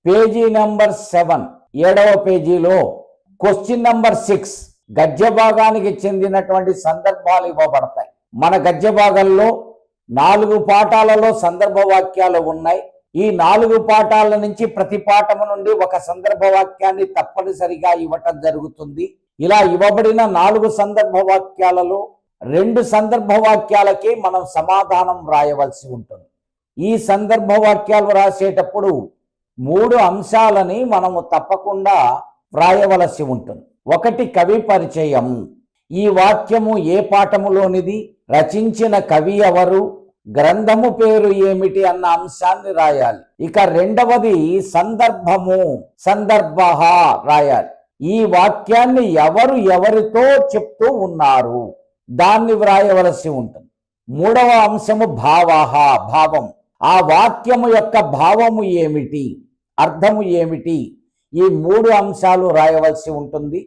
Page number 7 7వ పేజీలో question number 6 గద్య భాగానికి చెందినటువంటి సందర్భాలు ఇవ్వబడతాయి. మన గద్య భాగంలో 4 పాఠాలలో సందర్భ వాక్యాలు ఉన్నాయి. ఈ 4 పాఠాల నుంచి ప్రతి పాఠము నుండి ఒక సందర్భ వాక్యాన్ని తప్పనిసరిగా ఇవ్వటం జరుగుతుంది. ఇలా ఇవ్వబడిన 4 సందర్భ వాక్యాలలో 2 సందర్భ వాక్యాలకి మనం సమాధానం రాయవలసి ఉంటుంది. ఈ సందర్భ వాక్యాలు రాసేటప్పుడు 3 అంశాలని మనము తప్పకుండా వ్రాయవలసి ఉంటుంది. 1 కవి పరిచయం. ఈ వాక్యము ఏ పాఠములోనిది, రచించిన కవి ఎవరు, గ్రంథము పేరు ఏమిటి అన్న అంశాన్ని రాయాలి. ఇక 2వది సందర్భము, సందర్భ రాయాలి. ఈ వాక్యాన్ని ఎవరు ఎవరితో చెప్తూ ఉన్నారు దాన్ని వ్రాయవలసి ఉంటుంది. 3వ అంశము భావం. ఆ వాక్యము యొక్క భావము ఏమిటి, అర్థము ఏమిటి, ఈ 3 అంశాలు రాయవలసి ఉంటుంది.